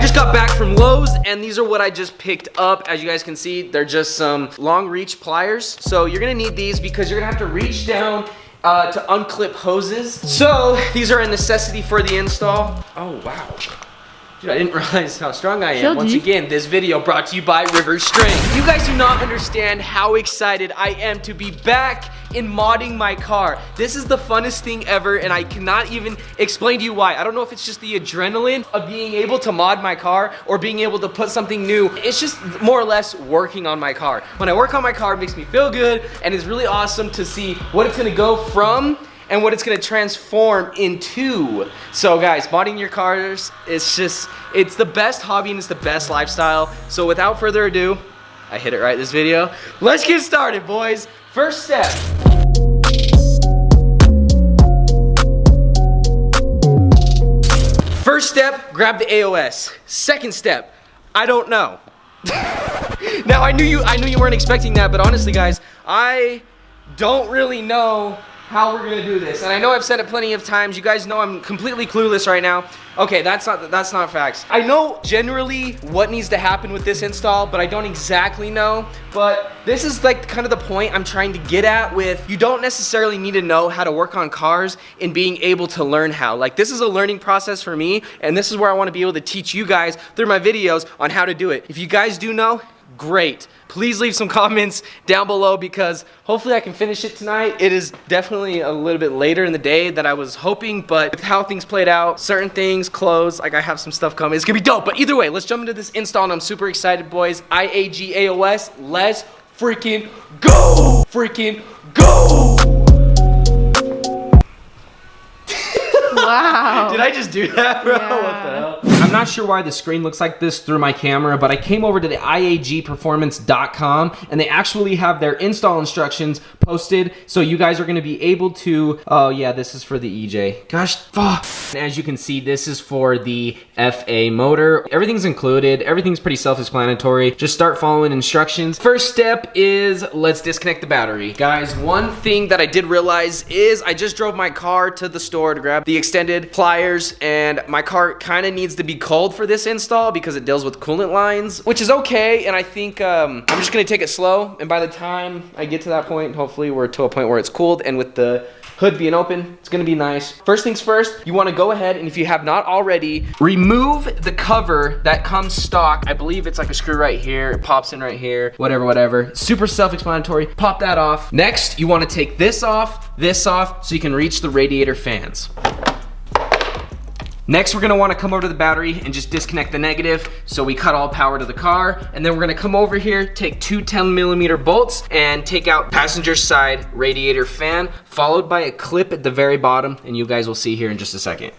just got back from Lowe's and these are what I just picked up. As you guys can see, they're just some long reach pliers. So you're gonna need these because you're gonna have to reach down to unclip hoses. So these are a necessity for the install. Oh wow. Dude, I didn't realize how strong I am. Once again, this video brought to you by River Strength. You guys do not understand how excited I am to be back in modding my car. This is the funnest thing ever and I cannot even explain to you why. I don't know if it's just the adrenaline of being able to mod my car or being able to put something new. It's just more or less working on my car. When I work on my car, it makes me feel good and it's really awesome to see what it's gonna go from and what it's gonna transform into. So guys, modding your cars, it's the best hobby and it's the best lifestyle. So without further ado, I hit it right this video. Let's get started, boys. First step. First step, grab the AOS. Second step, I don't know. Now I knew you weren't expecting that, but honestly guys, I don't really know how we're gonna do this. And I know I've said it plenty of times. You guys know I'm completely clueless right now. Okay, that's not facts. I know generally what needs to happen with this install, but I don't exactly know. But this is like kind of the point I'm trying to get at with, you don't necessarily need to know how to work on cars in being able to learn how. Like this is a learning process for me, and this is where I wanna be able to teach you guys through my videos on how to do it. If you guys do know, great. Please leave some comments down below because hopefully I can finish it tonight. It is definitely a little bit later in the day than I was hoping, but with how things played out, certain things closed, like I have some stuff coming. It's gonna be dope, but either way, let's jump into this install and I'm super excited, boys. IAG AOS, let's freaking go! Freaking go! Wow. Did I just do that, bro? Yeah. What the hell? I'm not sure why the screen looks like this through my camera, but I came over to the IAGperformance.com and they actually have their install instructions posted, so you guys are gonna be able to, oh yeah, this is for the EJ. Gosh, fuck. And as you can see, this is for the FA motor. Everything's included, everything's pretty self-explanatory. Just start following instructions. First step is, let's disconnect the battery. Guys, one thing that I did realize is I just drove my car to the store to grab the extended pliers, and my car kind of needs to be cold for this install because it deals with coolant lines, which is okay. And I think I'm just gonna take it slow, and by the time I get to that point, hopefully we're to a point where it's cooled, and with the hood being open, it's gonna be nice. First things first, you wanna go ahead and if you have not already, remove the cover that comes stock. I believe it's like a screw right here, it pops in right here, whatever. Super self-explanatory, pop that off. Next, you wanna take this off, so you can reach the radiator fans. Next, we're gonna wanna come over to the battery and just disconnect the negative so we cut all power to the car. And then we're gonna come over here, take two 10mm bolts and take out passenger side radiator fan, followed by a clip at the very bottom, and you guys will see here in just a second.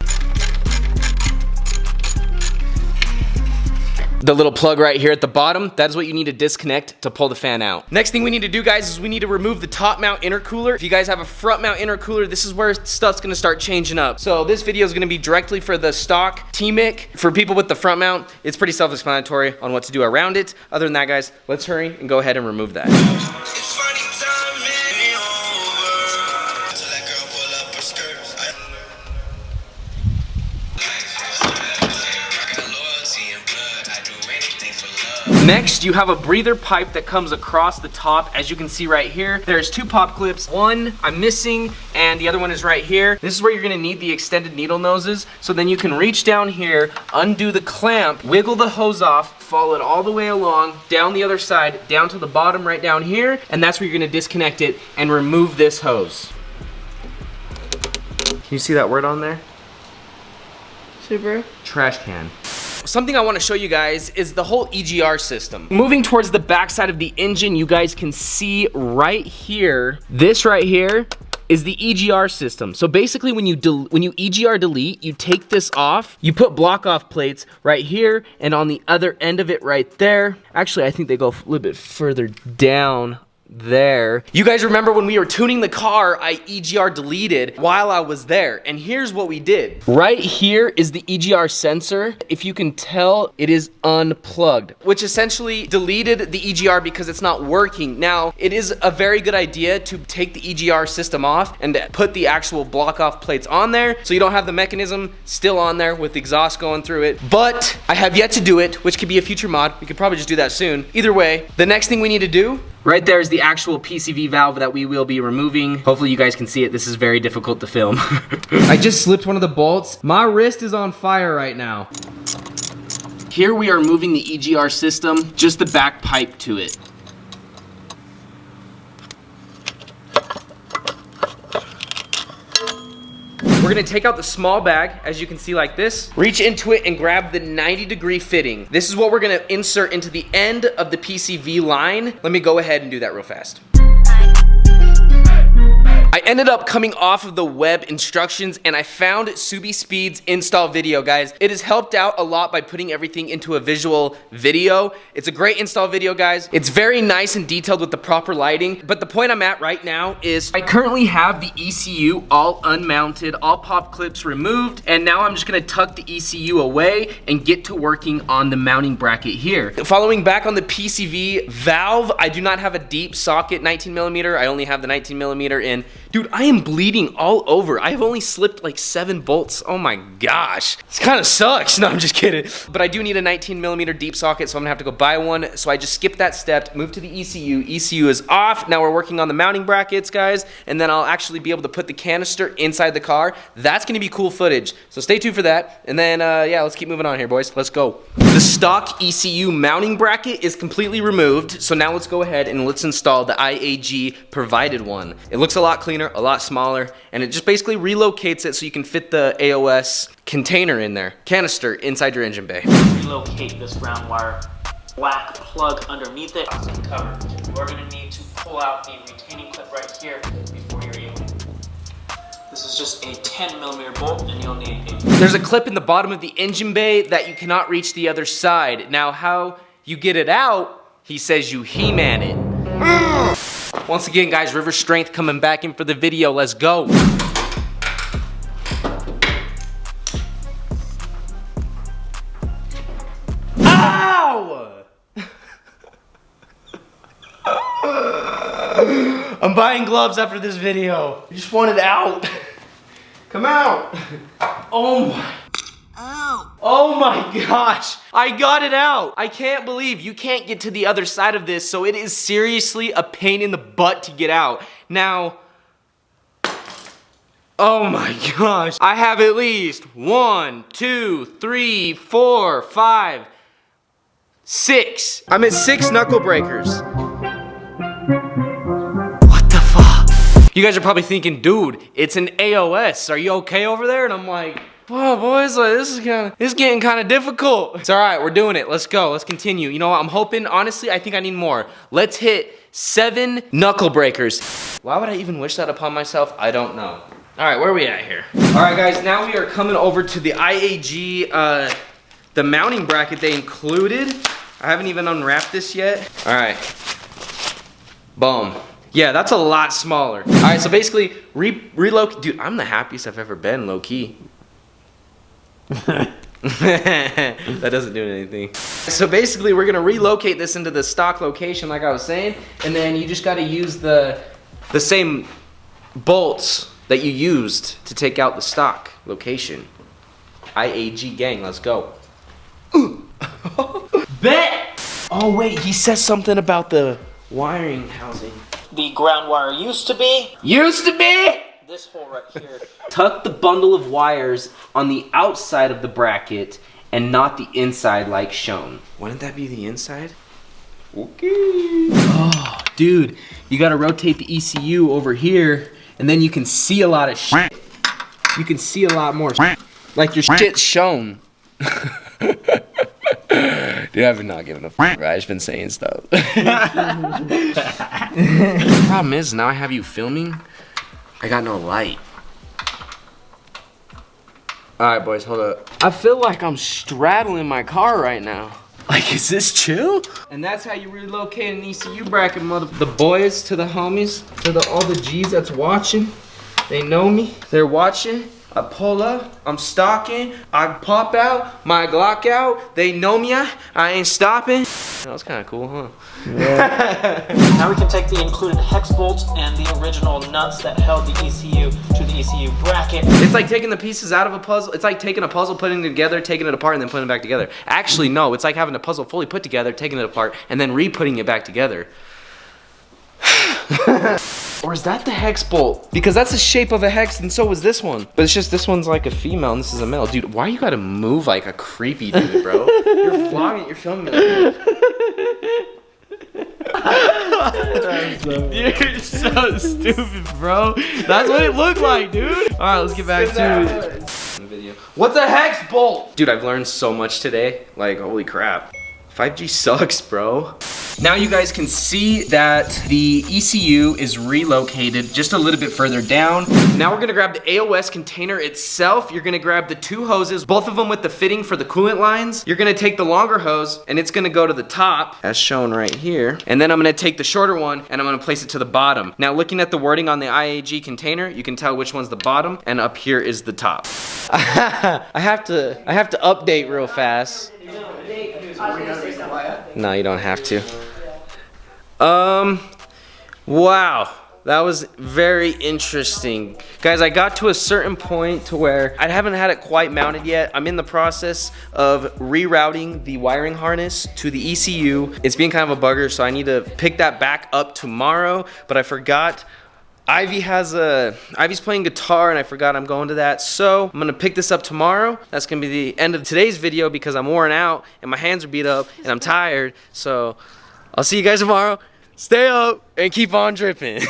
The little plug right here at the bottom, that is what you need to disconnect to pull the fan out. Next thing we need to do, guys, is we need to remove the top mount intercooler. If you guys have a front mount intercooler, this is where stuff's gonna start changing up. So this video is gonna be directly for the stock T-Mic. For people with the front mount, it's pretty self-explanatory on what to do around it. Other than that, guys, let's hurry and go ahead and remove that. Next, you have a breather pipe that comes across the top. As you can see right here, there's two pop clips. One I'm missing, and the other one is right here. This is where you're gonna need the extended needle noses. So then you can reach down here, undo the clamp, wiggle the hose off, follow it all the way along, down the other side, down to the bottom right down here, and that's where you're gonna disconnect it and remove this hose. Can you see that word on there? Super. Trash can. Something I want to show you guys is the whole EGR system. Moving towards the back side of the engine, you guys can see right here, this right here is the EGR system. So basically when you EGR delete, you take this off, you put block off plates right here and on the other end of it right there. Actually, I think they go a little bit further down there. You guys remember when we were tuning the car, I EGR deleted while I was there. And here's what we did. Right here is the EGR sensor. If you can tell, it is unplugged, which essentially deleted the EGR because it's not working. Now, it is a very good idea to take the EGR system off and put the actual block off plates on there so you don't have the mechanism still on there with the exhaust going through it. But I have yet to do it, which could be a future mod. We could probably just do that soon. Either way, the next thing we need to do, right there is the actual PCV valve that we will be removing. Hopefully you guys can see it. This is very difficult to film. I just slipped one of the bolts. My wrist is on fire right now. Here we are removing the EGR system, just the back pipe to it. We're gonna take out the small bag, as you can see like this, reach into it and grab the 90-degree fitting. This is what we're gonna insert into the end of the PCV line. Let me go ahead and do that real fast. I ended up coming off of the web instructions and I found Subi Speed's install video, guys. It has helped out a lot by putting everything into a visual video. It's a great install video, guys. It's very nice and detailed with the proper lighting, but the point I'm at right now is I currently have the ECU all unmounted, all pop clips removed, and now I'm just gonna tuck the ECU away and get to working on the mounting bracket here. Following back on the PCV valve, I do not have a deep socket 19mm. I only have the 19mm in. Dude, I am bleeding all over. I have only slipped like 7 bolts. Oh my gosh. This kind of sucks. No, I'm just kidding. But I do need a 19mm deep socket, so I'm gonna have to go buy one. So I just skipped that step, moved to the ECU. ECU is off. Now we're working on the mounting brackets, guys. And then I'll actually be able to put the canister inside the car. That's gonna be cool footage. So stay tuned for that. And then, yeah, let's keep moving on here, boys. Let's go. The stock ECU mounting bracket is completely removed. So now let's go ahead and let's install the IAG provided one. It looks a lot cleaner, a lot smaller, and it just basically relocates it so you can fit the AOS container in there, canister inside your engine bay. Relocate this round wire black plug underneath it. Cover. You are going to need to pull out the retaining clip right here before you're able. This is just a 10mm bolt, and you'll need a... There's a clip in the bottom of the engine bay that you cannot reach the other side. Now, how you get it out, he says you He-Man it. Once again, guys, River Strength coming back in for the video. Let's go. Ow! I'm buying gloves after this video. I just want it out. Come out. Oh my. Ow. Oh my gosh, I got it out. I can't believe you can't get to the other side of this, so it is seriously a pain in the butt to get out. Now, oh my gosh, I have at least 1, 2, 3, 4, 5, 6. I'm at 6 knuckle breakers. What the fuck? You guys are probably thinking, dude, it's an AOS. Are you okay over there? And I'm like, whoa, boys, like, this is getting kind of difficult. It's all right, we're doing it. Let's go, let's continue. You know what, I'm hoping, honestly, I think I need more. Let's hit 7 knuckle breakers. Why would I even wish that upon myself? I don't know. All right, where are we at here? All right, guys, now we are coming over to the IAG, the mounting bracket they included. I haven't even unwrapped this yet. All right, boom. Yeah, that's a lot smaller. All right, so basically, relocate. Dude, I'm the happiest I've ever been, low key. That doesn't do anything. So basically, we're gonna relocate this into the stock location, like I was saying, and then you just gotta use the same bolts that you used to take out the stock location. IAG gang, let's go. Bet! Oh wait, he says something about the wiring housing. The ground wire used to be this hole right here. Tuck the bundle of wires on the outside of the bracket and not the inside like shown. Wouldn't that be the inside? Okay. Oh, dude, you gotta rotate the ECU over here and then you can see a lot of shit. You can see a lot more shit. Like your shit's shown. Dude, I've been not giving a fuck, right? I've just been saying stuff. The problem is, now I have you filming, I got no light. All right, boys, hold up. I feel like I'm straddling my car right now. Like, is this chill? And that's how you relocate an ECU bracket, mother. The boys to the homies, to all the G's that's watching. They know me. They're watching. I pull up. I'm stalking. I pop out. My Glock out. They know me. I ain't stopping. That was kind of cool, huh? Yeah. Now we can take the included hex bolts and the original nuts that held the ECU to the ECU bracket. It's like taking the pieces out of a puzzle. It's like taking a puzzle, putting it together, taking it apart, and then putting it back together. Actually, no. It's like having a puzzle fully put together, taking it apart, and then re-putting it back together. Or is that the hex bolt? Because that's the shape of a hex, and so was this one. But it's just this one's like a female, and this is a male. Dude, why you gotta move like a creepy dude, bro? You're vlogging, you're filming it. You're so stupid, bro. That's what it looked like, dude. All right, let's get back to video. What's a hex bolt? Dude, I've learned so much today. Like, holy crap. 5G sucks, bro. Now you guys can see that the ECU is relocated just a little bit further down. Now we're gonna grab the AOS container itself. You're gonna grab the two hoses, both of them with the fitting for the coolant lines. You're gonna take the longer hose and it's gonna go to the top, as shown right here. And then I'm gonna take the shorter one and I'm gonna place it to the bottom. Now looking at the wording on the IAG container, you can tell which one's the bottom and up here is the top. I have to update real fast. No, you don't have to. Wow. That was very interesting. Guys, I got to a certain point to where I haven't had it quite mounted yet. I'm in the process of rerouting the wiring harness to the ECU. It's being kind of a bugger, so I need to pick that back up tomorrow, but I forgot Ivy's playing guitar and I forgot I'm going to that. So I'm gonna pick this up tomorrow. That's gonna be the end of today's video because I'm worn out and my hands are beat up and I'm tired. So I'll see you guys tomorrow. Stay up and keep on dripping.